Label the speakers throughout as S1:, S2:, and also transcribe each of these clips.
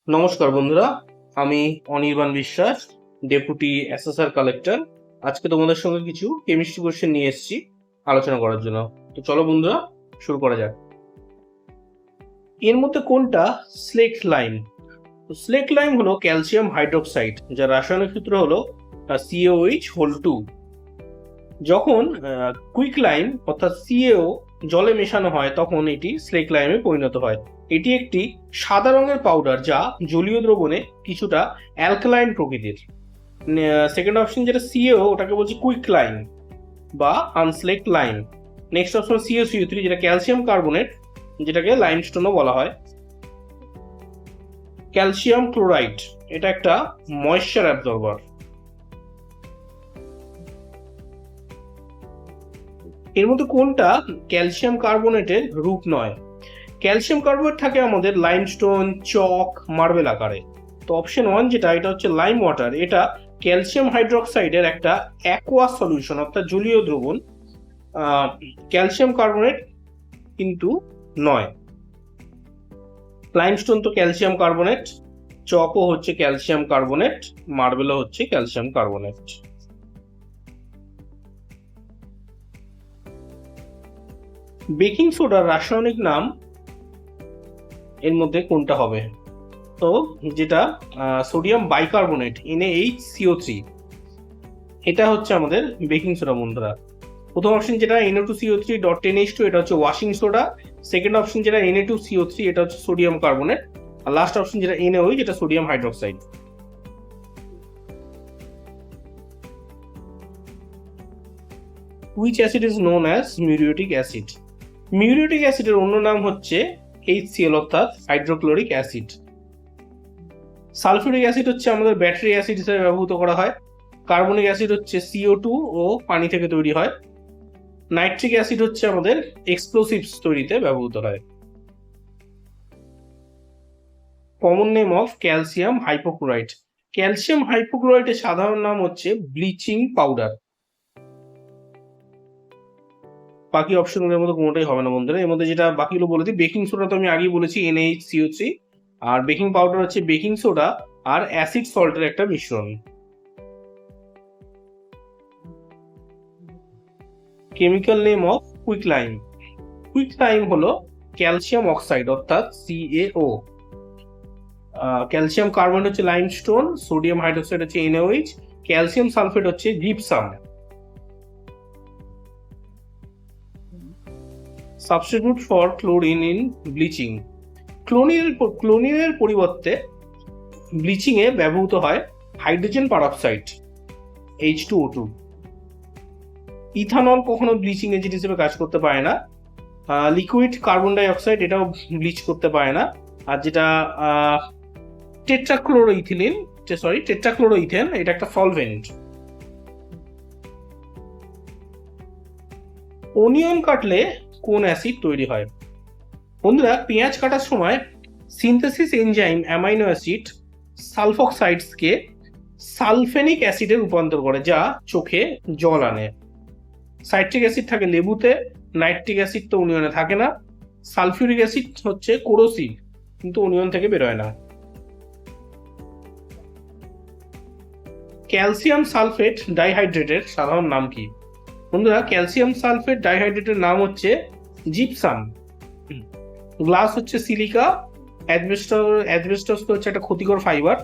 S1: নমস্কার বন্ধুরা, আমি অনির্বাণ বিশ্বাস, ডেপুটি অ্যাসেসর কালেক্টর। আজকে তোমাদের সঙ্গে কিছু কেমিস্ট্রি কোশ্চেন নিয়ে এসেছি আলোচনা করার জন্য। তো চলো বন্ধুরা, শুরু করা যাক। এর মধ্যে কোনটা স্লেট লাইম? তো স্লেট লাইম হলো ক্যালসিয়াম হাইড্রোক্সাইড, যার রাসায়নিক সূত্র হলো CaOH2। যখন কুইক লাইম অর্থাৎ CaO জলে মেশানো হয় তখন এটি স্লেট লাইমে পরিণত হয়। এটি একটি সাদা রঙের পাউডার যা জলীয় দ্রবণে কিছুটা অ্যালকালাইন প্রকৃতির। সেকেন্ড অপশন যেটা CaO, ওটাকে বলছি কুইক লাইম বা আনস্লেক্ট লাইম। নেক্সট অপশন CaCO3, যেটা ক্যালসিয়াম কার্বনেট, যেটাকে লাইমস্টোনও বলা হয়। ক্যালসিয়াম ক্লোরাইড, এটা একটা ময়েশ্চার অ্যাবজর্বার। এর মধ্যে কোনটা ক্যালসিয়াম কার্বনেটের রূপ নয়? ক্যালসিয়াম কার্বনেট থাকে আমাদের লাইমস্টোন, চক, মার্বেল আকারে। তো অপশন 1 যেটা, এটা হচ্ছে লাইম ওয়াটার। এটা ক্যালসিয়াম হাইড্রোক্সাইডের একটা অ্যাকোয়াস সলিউশন অর্থাৎ জলীয় দ্রবণ। ক্যালসিয়াম কার্বনেট কিন্তু নয়। লাইমস্টোন তো ক্যালসিয়াম কার্বনেট, চকও হচ্ছে ক্যালসিয়াম কার্বনেট, মার্বেলও হচ্ছে ক্যালসিয়াম কার্বনেট। বেকিং সোডার রাসায়নিক নাম এর মধ্যে কোনটা হবে? তো যেটা সোডিয়াম বাইকার্বনেট NaHCO3, এটা হচ্ছে আমাদের বেকিং সোডা বন্ধুরা। প্রথম অপশন যেটা Na2CO3.10H2, এটা হচ্ছে ওয়াশিং সোডা। সেকেন্ড অপশন যেটা Na2CO3, এটা হচ্ছে সোডিয়াম কার্বনেট। আর লাস্ট অপশন যেটা NaOH, যেটা sodium hydroxide. Which acid is known as muriatic acid? Muriatic অ্যাসিডের অন্য নাম হচ্ছে HCl অর্থাৎ হাইড্রোক্লোরিক অ্যাসিড। সালফিউরিক অ্যাসিড হচ্ছে আমাদের ব্যাটারি অ্যাসিড হিসেবে ব্যবহৃত করা হয়। কার্বনিক অ্যাসিড হচ্ছে CO2 ও পানি থেকে তৈরি হয়। নাইট্রিক অ্যাসিড হচ্ছে আমাদের এক্সপ্লোসিভস তৈরিতে ব্যবহৃত হয়। Common name of calcium hypochlorite. Calcium হাইপোক্লোরাইটের সাধারণ নাম হচ্ছে ব্লিচিং পাউডার। বাকি অপশনগুলোর মধ্যে কোনোটাই হবে না বন্ধুরা। এর মধ্যে যেটা বাকিগুলো বলে দিই, বেকিং সোডা তো আমি আগেই বলেছি NaHCO3, আর বেকিং পাউডার হচ্ছে বেকিং সোডা আর অ্যাসিড সল্টের একটা মিশ্রণ। Chemical name of quick lime. Quick lime হলো ক্যালসিয়াম অক্সাইড অর্থাৎ CaO। ক্যালসিয়াম কার্বনেট হচ্ছে লাইমস্টোন, সোডিয়াম হাইড্রোক্সাইড হচ্ছে NaOH, ক্যালসিয়াম সালফেট হচ্ছে gypsum. Substitute for chlorine in bleaching. ক্লোরিনের পরিবর্তে ব্লিচিং এ ব্যবহৃত হয় হাইড্রোজেন পারঅক্সাইড H2O2। ইথানল কখনো ব্লিচিং এজেন্ট হিসেবে কাজ করতে পারে না। লিকুইড কার্বন ডাই অক্সাইড, এটাও ব্লিচ করতে পারে না। আর যেটা টেট্রাক্লোরোইথেন, এটা একটা সলভেন্ট। অনিয়ন কাটলে কোন অ্যাসিড তৈরি হয়? বন্ধুরা, পেঁয়াজ কাটার সময় সিনথেসিস এনজাইম অ্যামাইনো অ্যাসিড সালফক্সাইডসকে সালফেনিক অ্যাসিডে রূপান্তর করে, যা চোখে জল আনে। সাইট্রিক অ্যাসিড থাকে লেবুতে, নাইট্রিক অ্যাসিড তো অনিয়নে থাকে না। সালফিউরিক অ্যাসিড হচ্ছে কোরোসিভ, কিন্তু অনিয়ন থেকে বেরোয় না। ক্যালসিয়াম সালফেট ডাইহাইড্রেটের সাধারণ নাম কি? বন্ধুরা, ক্যালসিয়াম সালফেট ডাইহাইড্রেটের নাম হচ্ছে জিপসাম। গ্লাস হচ্ছে সিলিকা, অ্যাসবেস্টস হচ্ছে একটা ক্ষতিকর ফাইবার,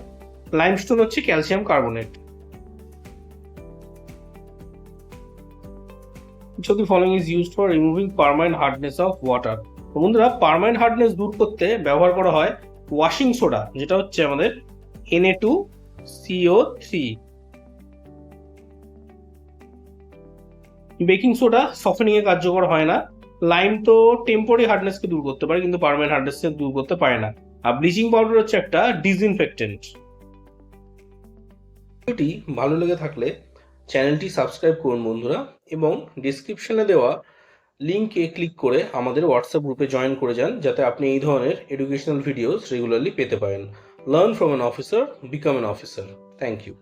S1: লাইমস্টোন হচ্ছে calcium carbonate. Which of the following is used for removing permanent hardness of water? বন্ধুরা, পার্মানেন্ট হার্ডনেস দূর করতে ব্যবহার করা হয় ওয়াশিং সোডা, যেটা হচ্ছে আমাদের Na2CO3। বেকিং সোডা সফেনিং এ কার্যকর হয় না। লাইম তো টেম্পোরারি হার্ডনেসকে দূর করতে পারে, কিন্তু পার্মানেন্ট হার্ডনেসকে দূর করতে পারে না। আর ব্লিচিং পাউডার হচ্ছে একটা ডিসইনফেক্টেন্ট। ভিডিওটি ভালো লেগে থাকলে চ্যানেলটি সাবস্ক্রাইব করুন বন্ধুরা, এবং ডিসক্রিপশনে দেওয়া লিঙ্কে ক্লিক করে আমাদের হোয়াটসঅ্যাপ গ্রুপে জয়েন করে যান, যাতে আপনি এই ধরনের এডুকেশনাল ভিডিওস রেগুলারলি পেতে পারেন। Learn from an officer, become an officer. Thank you.